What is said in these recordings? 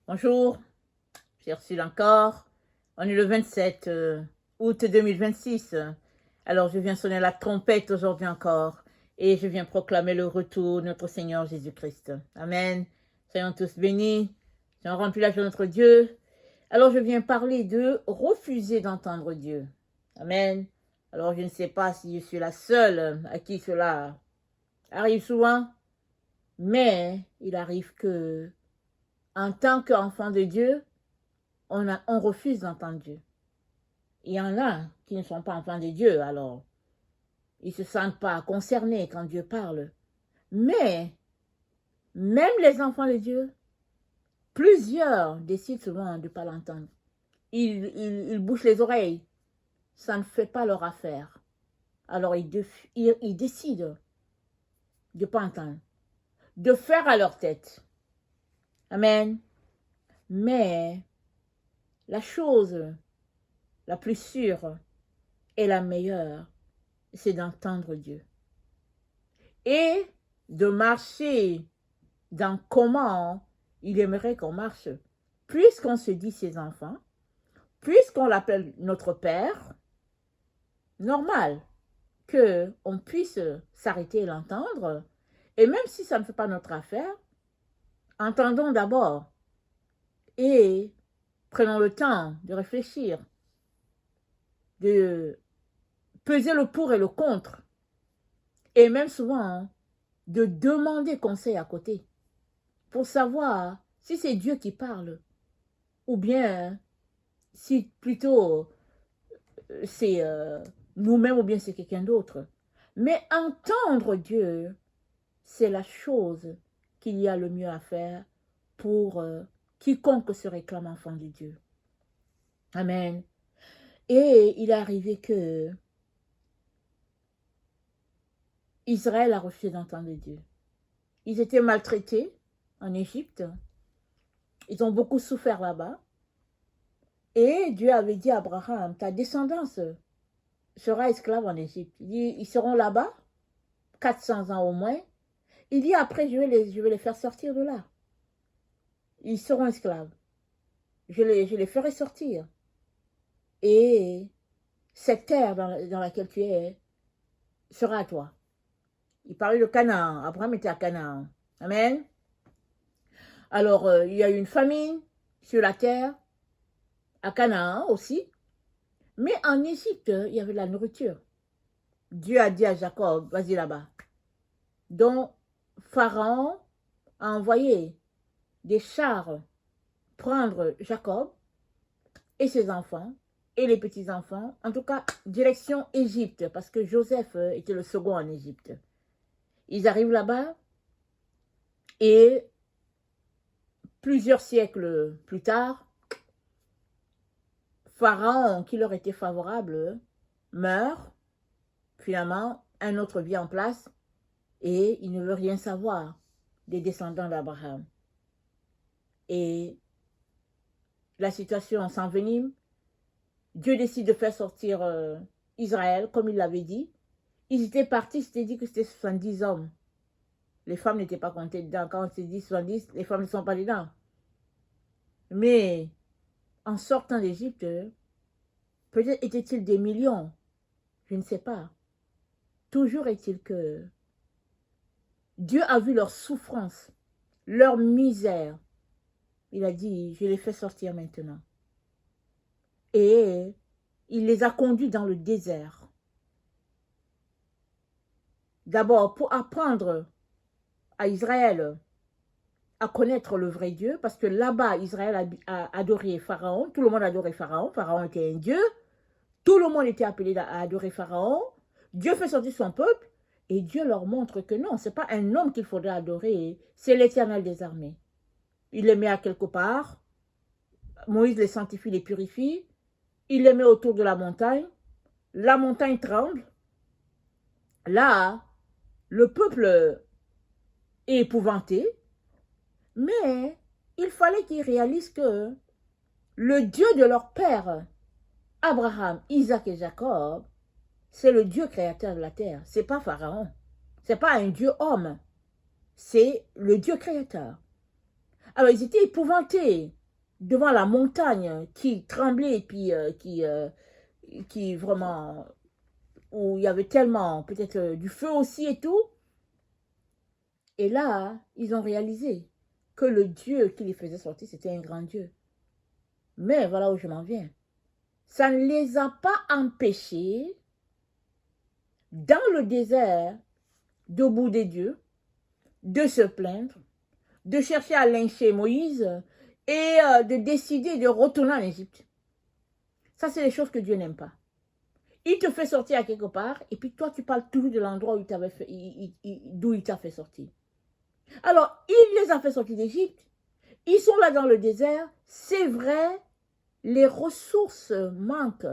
Bonjour, j'ai reçu encore. On est le 27 août 2026. Alors je viens sonner la trompette aujourd'hui encore et je viens proclamer le retour de notre Seigneur Jésus-Christ. Amen. Soyons tous bénis. Soyons remplis la joie de notre Dieu. Alors je viens parler de refuser d'entendre Dieu. Amen. Alors je ne sais pas si je suis la seule à qui cela arrive souvent, mais il arrive que en tant qu'enfant de Dieu, on refuse d'entendre Dieu. Il y en a qui ne sont pas enfants de Dieu, alors ils ne se sentent pas concernés quand Dieu parle. Mais même les enfants de Dieu, plusieurs décident souvent de ne pas l'entendre. Ils bouchent les oreilles. Ça ne fait pas leur affaire. Alors ils décident de ne pas entendre, de faire à leur tête. Amen. Mais la chose la plus sûre et la meilleure, c'est d'entendre Dieu. Et de marcher dans comment il aimerait qu'on marche. Puisqu'on se dit ses enfants, puisqu'on l'appelle notre Père, normal qu'on puisse s'arrêter et l'entendre. Et même si ça ne fait pas notre affaire, entendons d'abord et prenons le temps de réfléchir, de peser le pour et le contre, et même souvent de demander conseil à côté pour savoir si c'est Dieu qui parle ou bien si plutôt c'est nous-mêmes ou bien c'est quelqu'un d'autre. Mais entendre Dieu, c'est la chose qu'il y a le mieux à faire pour quiconque se réclame enfant de Dieu. Amen. Et il est arrivé que Israël a refusé d'entendre Dieu. Ils étaient maltraités en Égypte. Ils ont beaucoup souffert là-bas. Et Dieu avait dit à Abraham, ta descendance sera esclave en Égypte. Il dit, ils seront là-bas, 400 ans au moins. Il dit, après, je vais les faire sortir de là. Ils seront esclaves. Je les ferai sortir. Et cette terre dans laquelle tu es sera à toi. Il parlait de Canaan. Abraham était à Canaan. Amen. Alors, il y a eu une famine sur la terre, à Canaan aussi. Mais en Égypte, il y avait de la nourriture. Dieu a dit à Jacob, vas-y là-bas. Donc, Pharaon a envoyé des chars prendre Jacob et ses enfants et les petits-enfants. En tout cas, direction Égypte, parce que Joseph était le second en Égypte. Ils arrivent là-bas et plusieurs siècles plus tard, Pharaon, qui leur était favorable, meurt. Finalement, un autre vient en place et il ne veut rien savoir des descendants d'Abraham. Et la situation s'envenime. Dieu décide de faire sortir Israël, comme il l'avait dit. Ils étaient partis, c'était dit que c'était 70 hommes. Les femmes n'étaient pas comptées dedans. Quand on s'est dit 70, les femmes ne sont pas dedans. Mais en sortant d'Égypte, peut-être étaient-ils des millions. Je ne sais pas. Toujours est-il que Dieu a vu leur souffrance, leur misère. Il a dit, je les fais sortir maintenant. Et il les a conduits dans le désert. D'abord, pour apprendre à Israël à connaître le vrai Dieu, parce que là-bas, Israël a adoré Pharaon. Tout le monde adorait Pharaon. Pharaon était un dieu. Tout le monde était appelé à adorer Pharaon. Dieu fait sortir son peuple. Et Dieu leur montre que non, ce n'est pas un homme qu'il faudrait adorer, c'est l'Éternel des armées. Il les met à quelque part. Moïse les sanctifie, les purifie. Il les met autour de la montagne. La montagne tremble. Là, le peuple est épouvanté. Mais il fallait qu'ils réalisent que le Dieu de leur père, Abraham, Isaac et Jacob, c'est le Dieu créateur de la terre. Ce n'est pas Pharaon. Ce n'est pas un Dieu homme. C'est le Dieu créateur. Alors, ils étaient épouvantés devant la montagne qui tremblait et puis qui vraiment, où il y avait tellement, peut-être du feu aussi et tout. Et là, ils ont réalisé que le Dieu qui les faisait sortir, c'était un grand Dieu. Mais voilà où je m'en viens. Ça ne les a pas empêchés, dans le désert, de bouder Dieu, de se plaindre, de chercher à lyncher Moïse et de décider de retourner en Égypte. Ça, c'est les choses que Dieu n'aime pas. Il te fait sortir à quelque part et puis toi, tu parles toujours de l'endroit d'où il t'a fait sortir. Alors, il les a fait sortir d'Égypte. Ils sont là dans le désert. C'est vrai, les ressources manquent.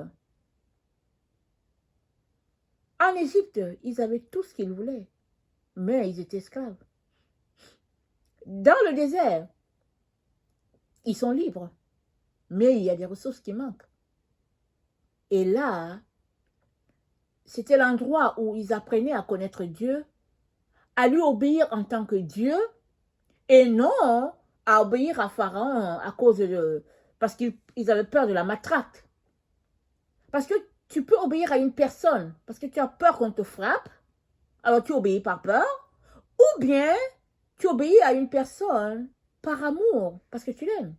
En Égypte, ils avaient tout ce qu'ils voulaient, mais ils étaient esclaves. Dans le désert, ils sont libres, mais il y a des ressources qui manquent. Et là, c'était l'endroit où ils apprenaient à connaître Dieu, à lui obéir en tant que Dieu, et non à obéir à Pharaon à cause de... parce qu'ils avaient peur de la matraque. Parce que tu peux obéir à une personne, parce que tu as peur qu'on te frappe, alors tu obéis par peur, ou bien tu obéis à une personne par amour, parce que tu l'aimes.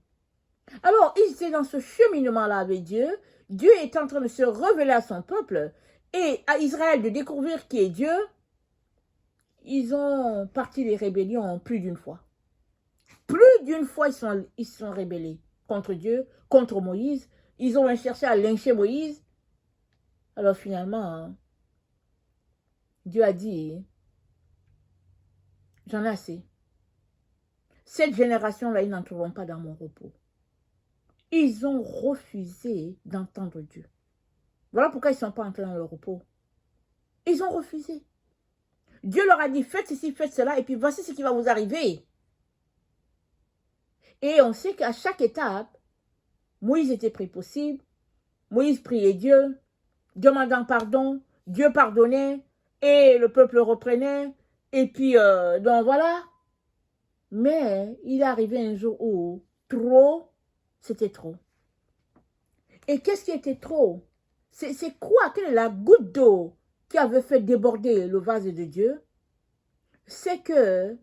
Alors, ils étaient dans ce cheminement-là avec Dieu. Dieu est en train de se révéler à son peuple et à Israël de découvrir qui est Dieu. Ils ont parti les rébellions plus d'une fois. Plus d'une fois, ils sont rébellés contre Dieu, contre Moïse. Ils ont cherché à lyncher Moïse. Alors finalement, Dieu a dit, j'en ai assez. Cette génération-là, ils n'entreront pas dans mon repos. Ils ont refusé d'entendre Dieu. Voilà pourquoi ils ne sont pas entrés dans le repos. Ils ont refusé. Dieu leur a dit, faites ceci, faites cela, et puis voici ce qui va vous arriver. Et on sait qu'à chaque étape, Moïse était pris possible, Moïse priait Dieu, demandant pardon, Dieu pardonnait, et le peuple reprenait, et puis, donc voilà. Mais il est arrivé un jour où trop, c'était trop. Et qu'est-ce qui était trop? C'est quoi? Quelle est la goutte d'eau qui avait fait déborder le vase de Dieu? C'est que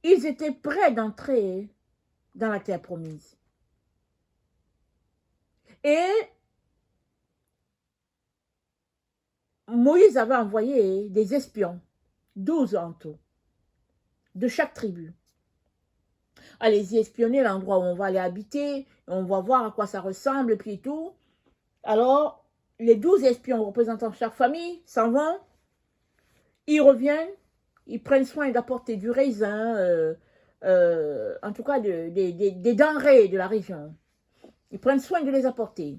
ils étaient prêts d'entrer dans la terre promise. Et Moïse avait envoyé des espions, 12 en tout, de chaque tribu. Allez-y espionner l'endroit où on va aller habiter, on va voir à quoi ça ressemble, et puis tout. Alors, les 12 espions représentant chaque famille s'en vont, ils reviennent, ils prennent soin d'apporter du raisin, en tout cas des denrées de la région. Ils prennent soin de les apporter.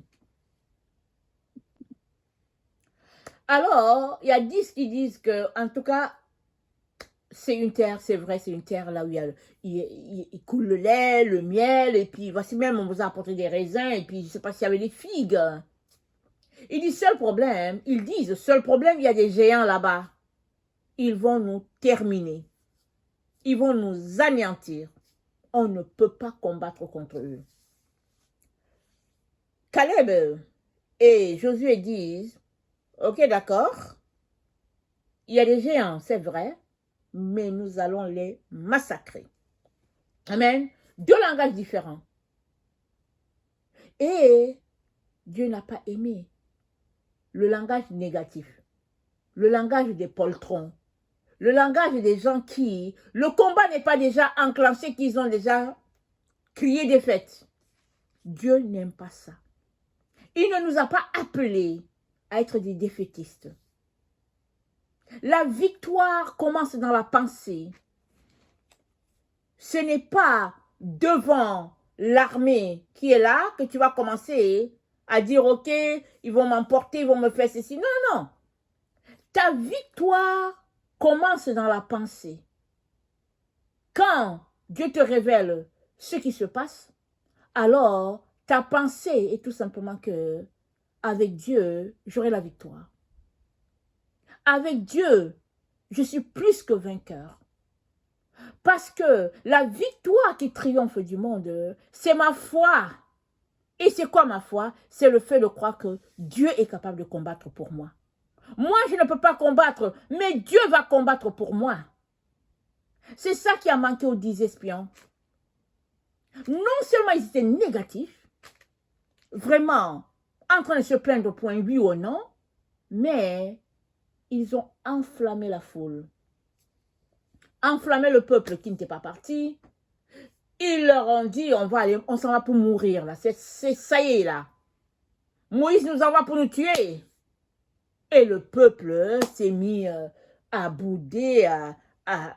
Alors, il y a 10 qui disent que, en tout cas, c'est une terre, c'est vrai, c'est une terre là où il coule le lait, le miel, et puis voici même, on vous a apporté des raisins, et puis je ne sais pas s'il y avait des figues. Ils disent, seul problème, il y a des géants là-bas. Ils vont nous terminer. Ils vont nous anéantir. On ne peut pas combattre contre eux. Caleb et Josué disent, ok, d'accord, il y a des géants, c'est vrai, mais nous allons les massacrer. Amen. Deux langages différents. Et Dieu n'a pas aimé le langage négatif, le langage des poltrons, le langage des gens qui, le combat n'est pas déjà enclenché, qu'ils ont déjà crié défaite. Dieu n'aime pas ça. Il ne nous a pas appelés à être des défaitistes. La victoire commence dans la pensée. Ce n'est pas devant l'armée qui est là que tu vas commencer à dire, ok, ils vont m'emporter, ils vont me faire ceci. Non, non, non. Ta victoire commence dans la pensée. Quand Dieu te révèle ce qui se passe, alors ta pensée est tout simplement que avec Dieu, j'aurai la victoire. Avec Dieu, je suis plus que vainqueur. Parce que la victoire qui triomphe du monde, c'est ma foi. Et c'est quoi ma foi? C'est le fait de croire que Dieu est capable de combattre pour moi. Moi, je ne peux pas combattre, mais Dieu va combattre pour moi. C'est ça qui a manqué aux 10 espions. Non seulement ils étaient négatifs, vraiment en train de se plaindre au point oui ou non, mais ils ont enflammé la foule. Enflammé le peuple qui n'était pas parti. Ils leur ont dit, on s'en va pour mourir là. Ça y est là. Moïse nous envoie pour nous tuer. Et le peuple s'est mis à bouder, à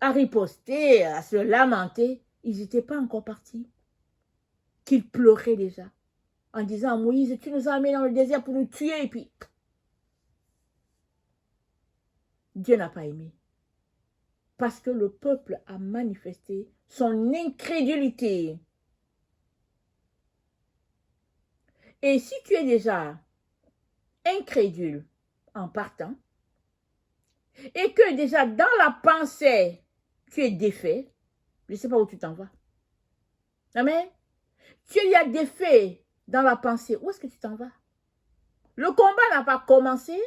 riposter, à se lamenter. Ils n'étaient pas encore partis. Qu'ils pleuraient déjà. En disant, Moïse, tu nous as amenés dans le désert pour nous tuer. Et puis, Dieu n'a pas aimé. Parce que le peuple a manifesté son incrédulité. Et si tu es déjà incrédule en partant, et que déjà dans la pensée, tu es défait, je ne sais pas où tu t'en vas. Amen. Tu es défait dans la pensée, où est-ce que tu t'en vas? Le combat n'a pas commencé,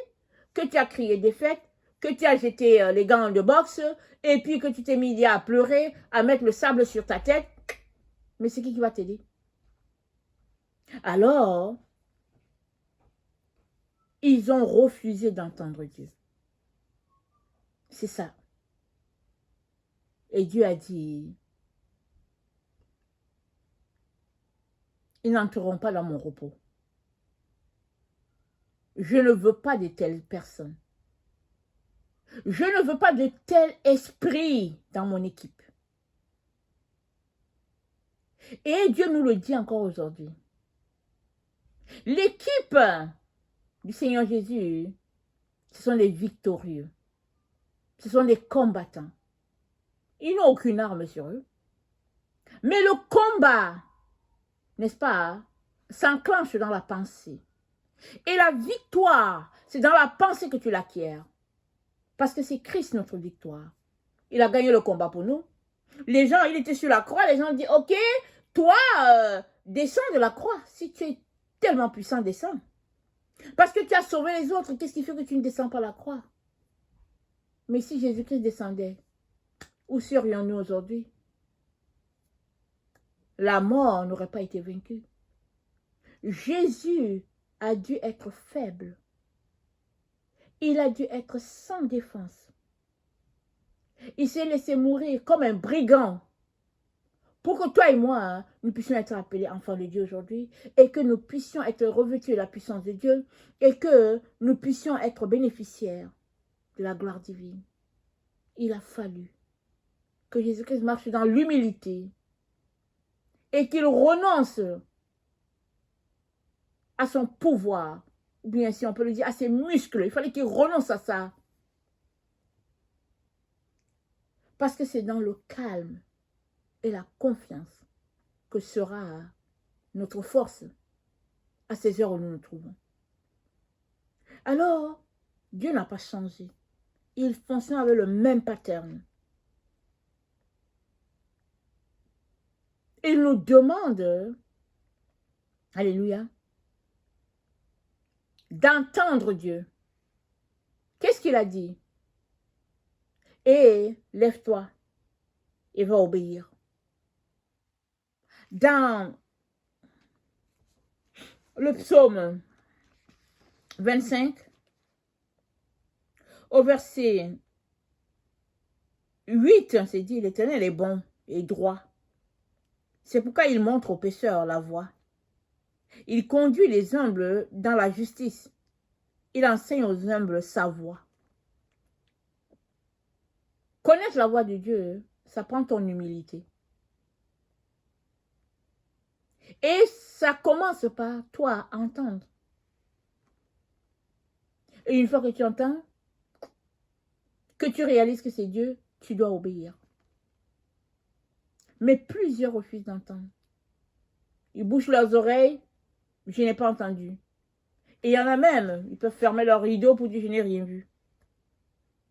que tu as crié défaite, que tu as jeté les gants de boxe, et puis que tu t'es mis à pleurer, à mettre le sable sur ta tête. Mais c'est qui va t'aider? Alors, ils ont refusé d'entendre Dieu. C'est ça. Et Dieu a dit, ils n'entreront pas dans mon repos. Je ne veux pas de telles personnes. Je ne veux pas de tel esprit dans mon équipe. Et Dieu nous le dit encore aujourd'hui. L'équipe du Seigneur Jésus, ce sont des victorieux. Ce sont des combattants. Ils n'ont aucune arme sur eux. Mais le combat, n'est-ce pas, s'enclenche dans la pensée. Et la victoire, c'est dans la pensée que tu l'acquiers. Parce que c'est Christ notre victoire. Il a gagné le combat pour nous. Les gens, il était sur la croix, les gens disent, ok, toi, descends de la croix. Si tu es tellement puissant, descends. Parce que tu as sauvé les autres, qu'est-ce qui fait que tu ne descends pas la croix? Mais si Jésus-Christ descendait, où serions-nous aujourd'hui? La mort n'aurait pas été vaincue. Jésus a dû être faible. Il a dû être sans défense. Il s'est laissé mourir comme un brigand pour que toi et moi, hein, nous puissions être appelés enfants de Dieu aujourd'hui et que nous puissions être revêtus de la puissance de Dieu et que nous puissions être bénéficiaires de la gloire divine. Il a fallu que Jésus-Christ marche dans l'humilité et qu'il renonce à son pouvoir, ou bien si on peut le dire, à ses muscles. Il fallait qu'il renonce à ça. Parce que c'est dans le calme et la confiance que sera notre force à ces heures où nous nous trouvons. Alors, Dieu n'a pas changé. Il fonctionne avec le même pattern. Il nous demande, alléluia, d'entendre Dieu. Qu'est-ce qu'il a dit? Et lève-toi et va obéir. Dans le psaume 25, au verset 8, c'est dit, l'Éternel est bon et droit. C'est pourquoi il montre aux pécheurs la voie. Il conduit les humbles dans la justice. Il enseigne aux humbles sa voie. Connaître la voie de Dieu, ça prend ton humilité. Et ça commence par toi entendre. Et une fois que tu entends, que tu réalises que c'est Dieu, tu dois obéir. Mais plusieurs refusent d'entendre. Ils bouchent leurs oreilles, je n'ai pas entendu. Et il y en a même, ils peuvent fermer leurs rideaux pour dire je n'ai rien vu.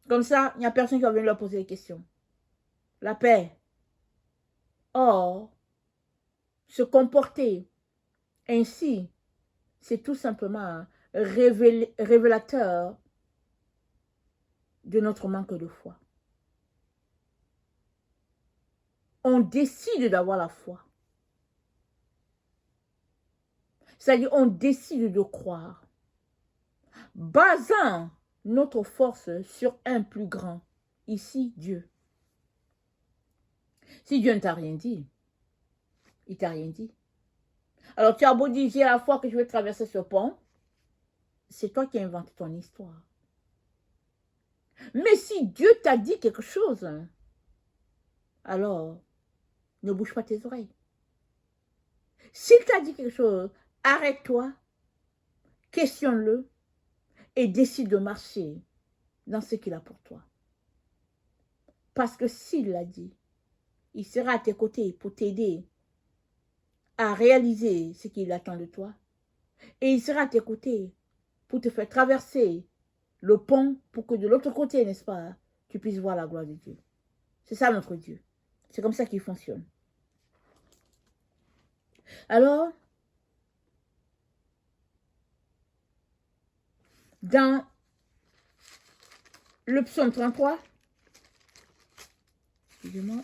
Comme ça, il n'y a personne qui va venir leur poser des questions. la paix. Or, se comporter ainsi, c'est tout simplement révélateur de notre manque de foi. On décide d'avoir la foi. C'est-à-dire, on décide de croire, basant notre force sur un plus grand, ici Dieu. Si Dieu ne t'a rien dit, il t'a rien dit. Alors tu as beau dire, j'ai la foi que je vais traverser ce pont, c'est toi qui as inventé ton histoire. Mais si Dieu t'a dit quelque chose, alors ne bouge pas tes oreilles. S'il t'a dit quelque chose, arrête-toi, questionne-le et décide de marcher dans ce qu'il a pour toi. Parce que s'il l'a dit, il sera à tes côtés pour t'aider à réaliser ce qu'il attend de toi. Et il sera à tes côtés pour te faire traverser le pont pour que de l'autre côté, n'est-ce pas, tu puisses voir la gloire de Dieu. C'est ça notre Dieu. C'est comme ça qu'il fonctionne. Alors, dans le psaume 33, excusez-moi,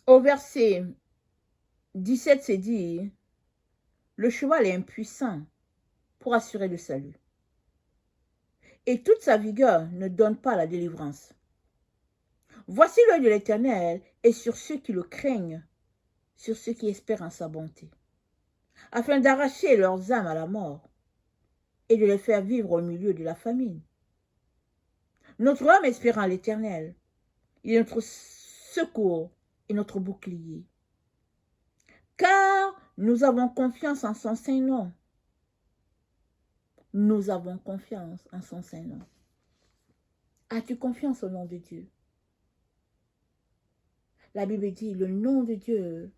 au verset 17, c'est dit, le cheval est impuissant pour assurer le salut. Et toute sa vigueur ne donne pas la délivrance. Voici l'œil de l'Éternel est sur ceux qui le craignent, sur ceux qui espèrent en sa bonté, afin d'arracher leurs âmes à la mort et de les faire vivre au milieu de la famine. Notre âme espère en l'Éternel, il est notre secours et notre bouclier. Car nous avons confiance en son saint nom. Nous avons confiance en son saint nom. As-tu confiance au nom de Dieu? La Bible dit, le nom de Dieu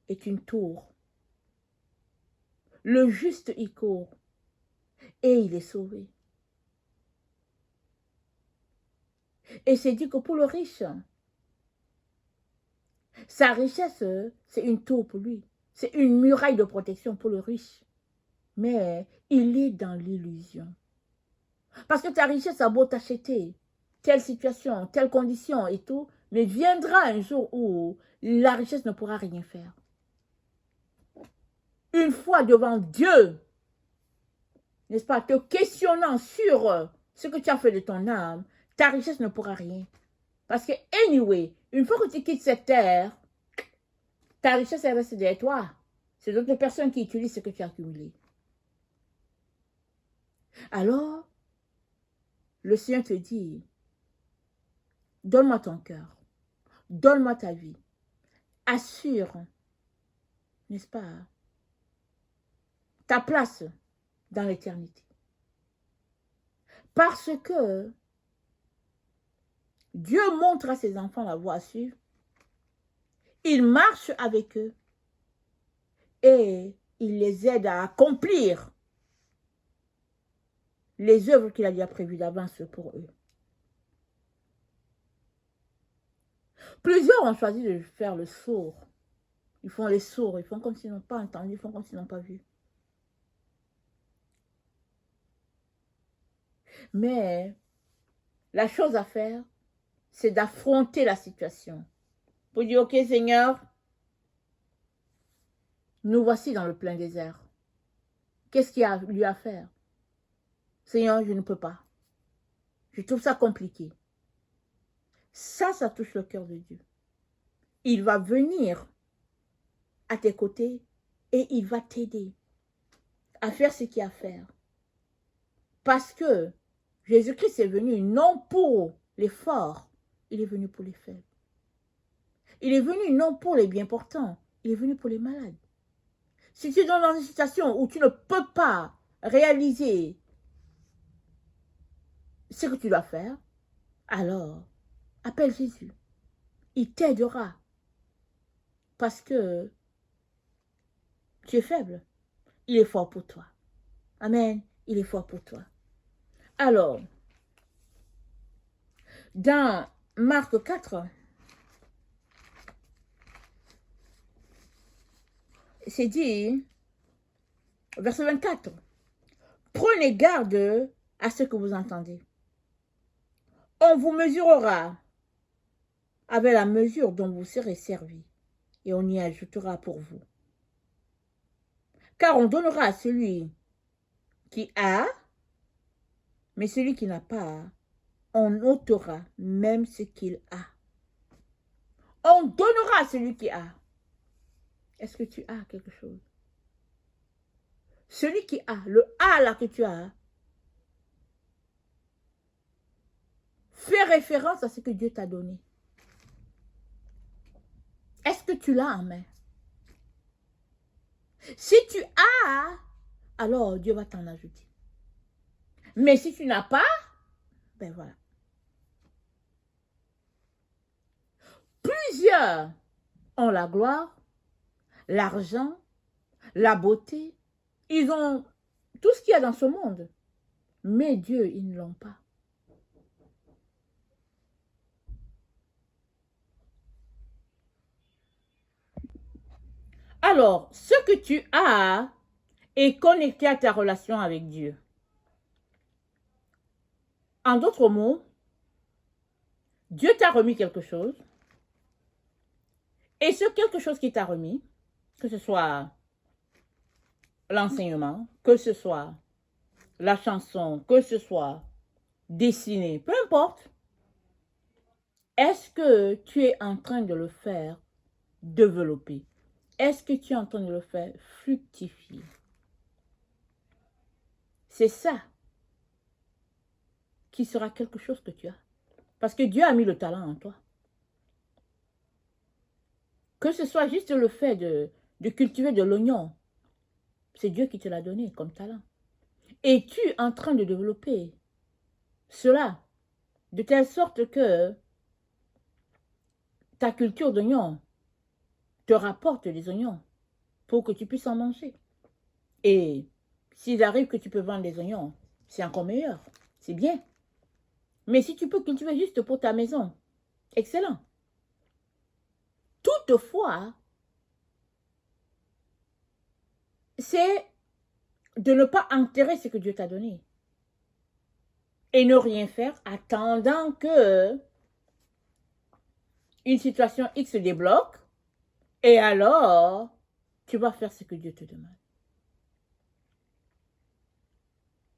est une tour. Le juste y court et il est sauvé. Et c'est dit que pour le riche, sa richesse, c'est une tour pour lui. C'est une muraille de protection pour le riche. Mais il est dans l'illusion. Parce que ta richesse a beau t'acheter telle situation, telle condition et tout, mais viendra un jour où la richesse ne pourra rien faire. Une fois devant Dieu, n'est-ce pas, te questionnant sur ce que tu as fait de ton âme, ta richesse ne pourra rien. Parce que, anyway, une fois que tu quittes cette terre, ta richesse elle reste derrière toi. C'est d'autres personnes qui utilisent ce que tu as accumulé. Alors, le Seigneur te dit, donne-moi ton cœur, donne-moi ta vie, assure, n'est-ce pas, ta place dans l'éternité. Parce que Dieu montre à ses enfants la voie à suivre, il marche avec eux et il les aide à accomplir les œuvres qu'il a déjà prévues d'avance pour eux. Plusieurs ont choisi de faire le sourd. Ils font les sourds, ils font comme s'ils n'ont pas entendu, ils font comme s'ils n'ont pas vu. Mais la chose à faire, c'est d'affronter la situation. Pour dire, ok Seigneur, nous voici dans le plein désert. Qu'est-ce qu'il y a lui à faire? Seigneur, je ne peux pas. Je trouve ça compliqué. Ça touche le cœur de Dieu. Il va venir à tes côtés et il va t'aider à faire ce qu'il y a à faire. Parce que Jésus-Christ est venu non pour les forts, il est venu pour les faibles. Il est venu non pour les bien portants, il est venu pour les malades. Si tu es dans une situation où tu ne peux pas réaliser ce que tu dois faire, alors appelle Jésus. Il t'aidera. Parce que tu es faible. Il est fort pour toi. Amen. il est fort pour toi. Alors, dans Marc 4, c'est dit, verset 24, prenez garde à ce que vous entendez. On vous mesurera avec la mesure dont vous serez servi, et on y ajoutera pour vous. Car on donnera à celui qui a, mais celui qui n'a pas, on ôtera même ce qu'il a. On donnera à celui qui a. Est-ce que tu as quelque chose? Celui qui a, le A là que tu as, fait référence à ce que Dieu t'a donné. Est-ce que tu l'as en main? Si tu as, alors Dieu va t'en ajouter. Mais si tu n'as pas, ben voilà. Plusieurs ont la gloire, l'argent, la beauté. Ils ont tout ce qu'il y a dans ce monde. Mais Dieu, ils ne l'ont pas. Alors, ce que tu as est connecté à ta relation avec Dieu. En d'autres mots, Dieu t'a remis quelque chose. Et ce quelque chose qui t'a remis, que ce soit l'enseignement, que ce soit la chanson, que ce soit dessiner, peu importe, est-ce que tu es en train de le faire développer? Est-ce que tu es en train de le faire fructifier? C'est ça qui sera quelque chose que tu as. Parce que Dieu a mis le talent en toi. Que ce soit juste le fait de cultiver de l'oignon, c'est Dieu qui te l'a donné comme talent. Et tu es en train de développer cela de telle sorte que ta culture d'oignons te rapporte des oignons pour que tu puisses en manger. Et s'il arrive que tu peux vendre des oignons, c'est encore meilleur. C'est bien. Mais si tu peux cultiver juste pour ta maison, excellent. Toutefois, c'est de ne pas enterrer ce que Dieu t'a donné. Et ne rien faire attendant que une situation X se débloque. Et alors, tu vas faire ce que Dieu te demande.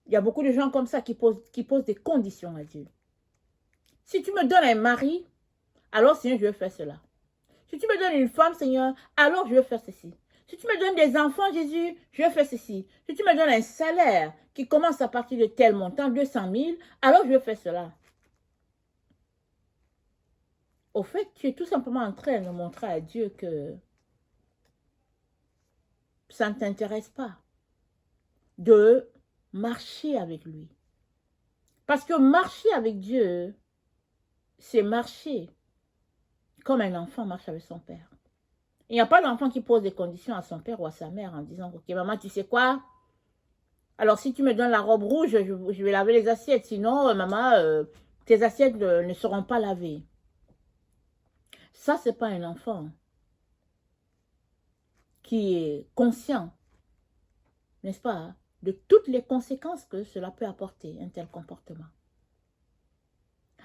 Il y a beaucoup de gens comme ça qui posent des conditions à Dieu. Si tu me donnes un mari, alors Seigneur, je vais faire cela. Si tu me donnes une femme, Seigneur, alors je vais faire ceci. Si tu me donnes des enfants, Jésus, je vais faire ceci. Si tu me donnes un salaire qui commence à partir de tel montant, 200 000, alors je vais faire cela. Au fait, tu es tout simplement en train de montrer à Dieu que ça ne t'intéresse pas de marcher avec lui. Parce que marcher avec Dieu, c'est marcher comme un enfant marche avec son père. Il n'y a pas d'enfant qui pose des conditions à son père ou à sa mère en disant « Ok, maman, tu sais quoi? Alors, si tu me donnes la robe rouge, je vais laver les assiettes. Sinon, maman, tes assiettes ne seront pas lavées. » Ça, ce n'est pas un enfant qui est conscient, n'est-ce pas, de toutes les conséquences que cela peut apporter, un tel comportement.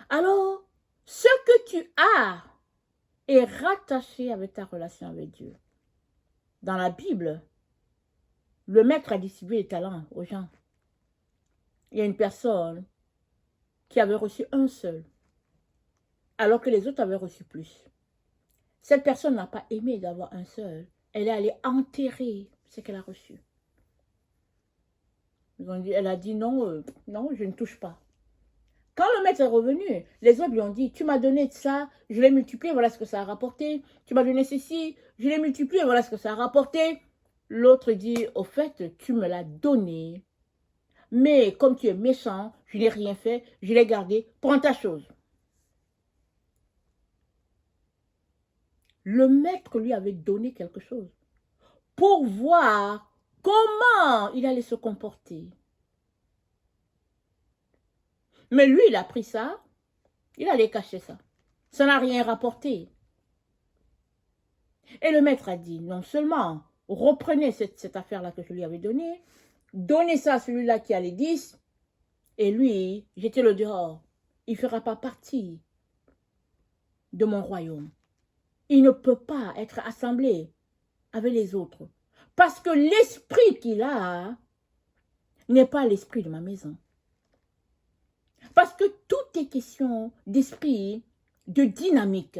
Alors, ce que tu as est rattaché avec ta relation avec Dieu. Dans la Bible, le maître a distribué les talents aux gens. Il y a une personne qui avait reçu un seul, alors que les autres avaient reçu plus. Cette personne n'a pas aimé d'avoir un seul. Elle est allée enterrer ce qu'elle a reçu. Elle a dit non, non, je ne touche pas. Quand le maître est revenu, les autres lui ont dit, tu m'as donné ça, je l'ai multiplié, voilà ce que ça a rapporté. Tu m'as donné ceci, je l'ai multiplié, voilà ce que ça a rapporté. L'autre dit, au fait, tu me l'as donné, mais comme tu es méchant, je n'ai rien fait, je l'ai gardé, prends ta chose. Le maître lui avait donné quelque chose pour voir comment il allait se comporter. Mais lui, il a pris ça, il allait cacher ça. Ça n'a rien rapporté. Et le maître a dit, non seulement reprenez cette affaire-là que je lui avais donnée, donnez ça à celui-là qui a les 10, et lui, jetez-le dehors. Il ne fera pas partie de mon royaume. Il ne peut pas être assemblé avec les autres. Parce que l'esprit qu'il a n'est pas l'esprit de ma maison. Parce que tout est question d'esprit, de dynamique.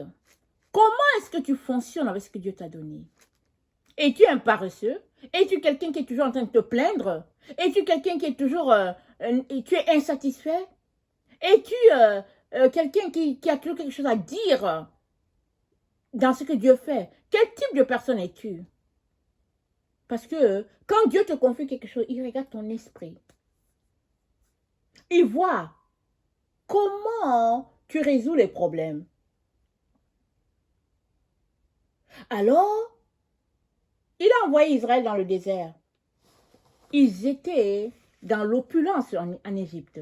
Comment est-ce que tu fonctionnes avec ce que Dieu t'a donné? Es-tu un paresseux? Es-tu quelqu'un qui est toujours en train de te plaindre? Es-tu quelqu'un qui est toujours... tu es insatisfait? Es-tu quelqu'un qui a toujours quelque chose à dire dans ce que Dieu fait? Quel type de personne es-tu? Parce que quand Dieu te confie quelque chose, il regarde ton esprit. Il voit comment tu résous les problèmes. Alors, il a envoyé Israël dans le désert. Ils étaient dans l'opulence en Égypte.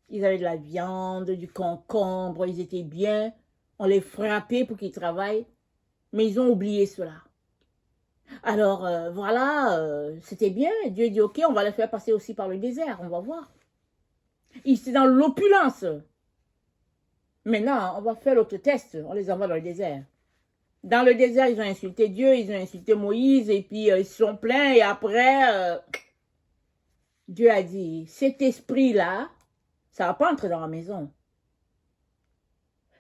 Ils avaient de la viande, du concombre, ils étaient bien. On les frappait pour qu'ils travaillent, mais ils ont oublié cela. Alors, voilà, c'était bien. Dieu dit, ok, on va les faire passer aussi par le désert, on va voir. Ils étaient dans l'opulence. Maintenant, on va faire l'autre test, on les envoie dans le désert. Dans le désert, ils ont insulté Dieu, ils ont insulté Moïse, et puis ils se sont plaints, et après, Dieu a dit, cet esprit-là, ça ne va pas entrer dans la maison.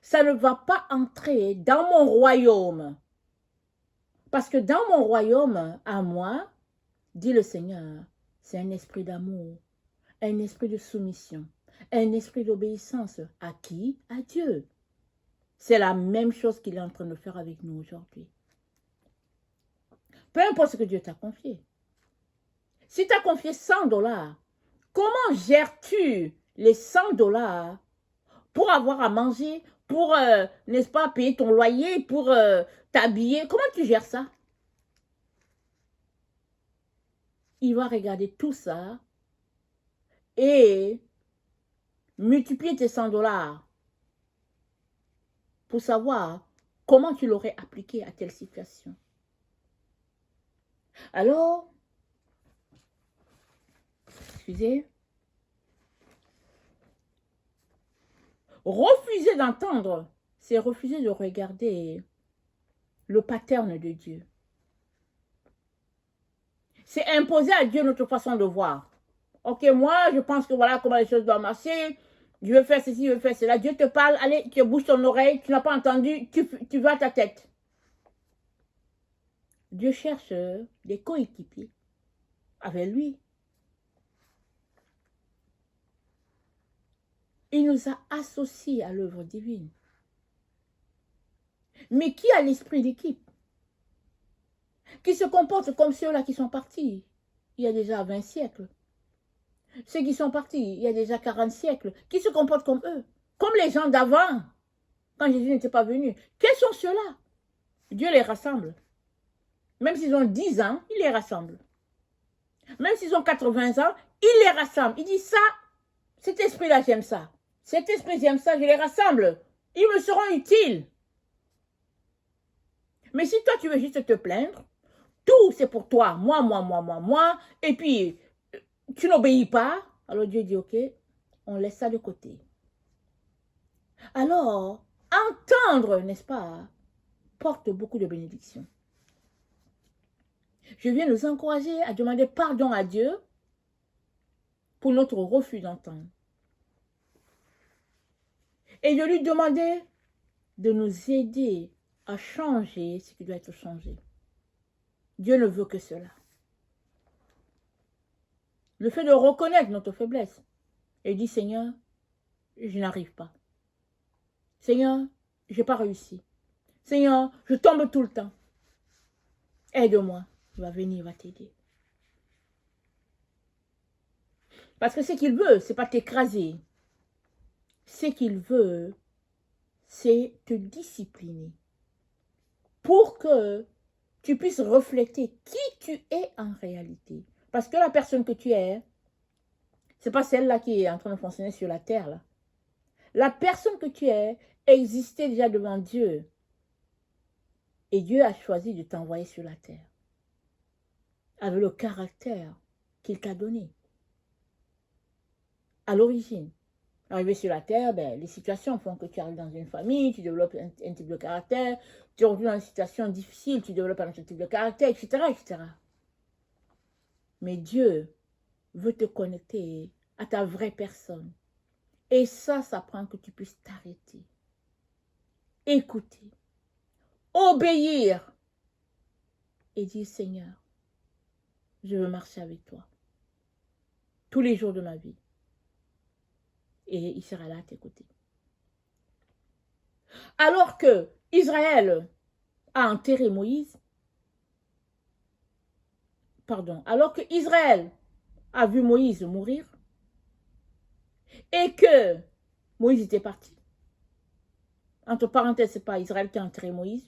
Ça ne va pas entrer dans mon royaume. Parce que dans mon royaume, à moi, dit le Seigneur, c'est un esprit d'amour, un esprit de soumission, un esprit d'obéissance. À qui? À Dieu. C'est la même chose qu'il est en train de faire avec nous aujourd'hui. Peu importe ce que Dieu t'a confié. Si tu as confié 100 $, comment gères-tu les 100 $ pour avoir à manger, pour, n'est-ce pas, payer ton loyer, pour t'habiller? Comment tu gères ça? Il va regarder tout ça et multiplier tes 100 $ pour savoir comment tu l'aurais appliqué à telle situation. Alors, excusez, refuser d'entendre, c'est refuser de regarder le pattern de Dieu. C'est imposer à Dieu notre façon de voir. Ok, moi, je pense que voilà comment les choses doivent marcher. Je veux faire ceci, je veux faire cela. Dieu te parle, allez, tu bouges ton oreille, tu n'as pas entendu, tu vas à ta tête. Dieu cherche des coéquipiers avec lui. Il nous a associés à l'œuvre divine. Mais qui a l'esprit d'équipe? Qui se comporte comme ceux-là qui sont partis il y a déjà 20 siècles. Ceux qui sont partis il y a déjà 40 siècles. Qui se comportent comme eux? Comme les gens d'avant, quand Jésus n'était pas venu. Quels sont ceux-là? Dieu les rassemble. Même s'ils ont 10 ans, il les rassemble. Même s'ils ont 80 ans, il les rassemble. Il dit ça, cet esprit-là, j'aime ça. Cet esprit, j'aime ça, je les rassemble. Ils me seront utiles. Mais si toi, tu veux juste te plaindre, tout c'est pour toi, moi, et puis tu n'obéis pas, alors Dieu dit, ok, on laisse ça de côté. Alors, entendre, n'est-ce pas, porte beaucoup de bénédictions. Je viens nous encourager à demander pardon à Dieu pour notre refus d'entendre. Et de lui demander de nous aider à changer ce qui doit être changé. Dieu ne veut que cela. Le fait de reconnaître notre faiblesse et dire, Seigneur, je n'arrive pas. Seigneur, je n'ai pas réussi. Seigneur, je tombe tout le temps. Aide-moi. Il va venir, il va t'aider. Parce que ce qu'il veut, ce n'est pas t'écraser. Ce qu'il veut, c'est te discipliner. Pour que tu puisses refléter qui tu es en réalité. Parce que la personne que tu es, Ce n'est pas celle-là qui est en train de fonctionner sur la terre, là. La personne que tu es existait déjà devant Dieu. Et Dieu a choisi de t'envoyer sur la terre. Avec le caractère qu'il t'a donné. À l'origine. Arrivé sur la terre, ben, les situations font que tu arrives dans une famille, tu développes un type de caractère, tu arrives dans une situation difficile, tu développes un autre type de caractère, etc., etc. Mais Dieu veut te connecter à ta vraie personne. Et ça prend que tu puisses t'arrêter, écouter, obéir et dire, Seigneur, je veux marcher avec toi tous les jours de ma vie. Et il sera là à tes côtés. Alors que Israël a enterré Moïse, alors que Israël a vu Moïse mourir et que Moïse était parti. Entre parenthèses, ce n'est pas Israël qui a enterré Moïse,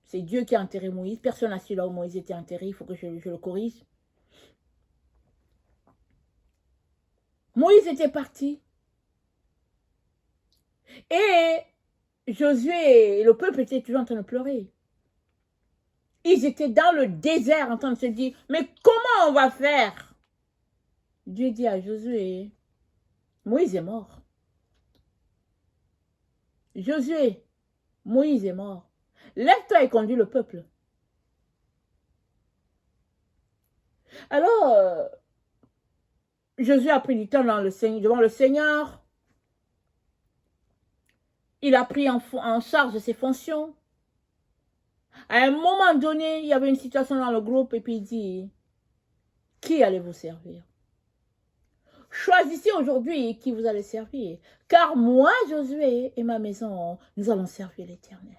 c'est Dieu qui a enterré Moïse. Personne n'a su là où Moïse était enterré, il faut que je le corrige. Moïse était parti. Et Josué et le peuple étaient toujours en train de pleurer. Ils étaient dans le désert en train de se dire, mais comment on va faire? Dieu dit à Josué, Moïse est mort. Josué, Moïse est mort. Lève-toi et conduis le peuple. Alors, Josué a pris du temps devant le Seigneur. Il a pris en charge ses fonctions. À un moment donné, il y avait une situation dans le groupe et puis il dit, qui allez vous servir? Choisissez aujourd'hui qui vous allez servir. Car moi, Josué et ma maison, nous allons servir l'Éternel.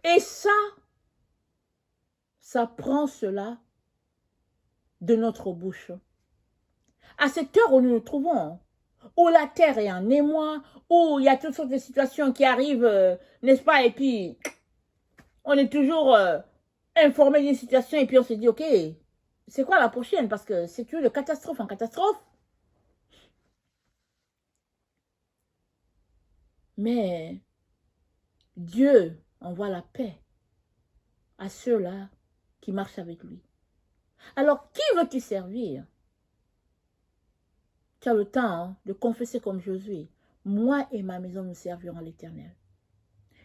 Et ça prend cela de notre bouche. À cette heure où nous nous trouvons, où la terre est en émoi, où il y a toutes sortes de situations qui arrivent, n'est-ce pas? Et puis, on est toujours informé d'une situation et puis on se dit, ok, c'est quoi la prochaine? Parce que c'est toujours de catastrophe en catastrophe. Mais Dieu envoie la paix à ceux-là qui marchent avec lui. Alors, qui veux-tu servir? Tu as le temps de confesser comme Josué. Moi et ma maison, nous servirons l'Éternel.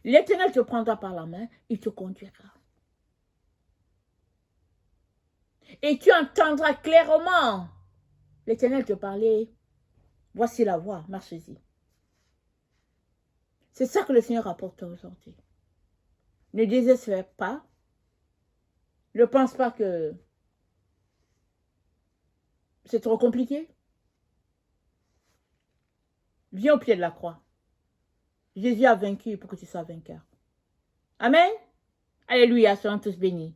L'Éternel te prendra par la main, il te conduira. Et tu entendras clairement l'Éternel te parler. Voici la voie, marchez-y. C'est ça que le Seigneur apporte aujourd'hui. Ne désespère pas. Ne pense pas que c'est trop compliqué. Viens au pied de la croix. Jésus a vaincu pour que tu sois vainqueur. Amen. Alléluia, soyons tous bénis.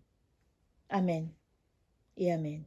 Amen et amen.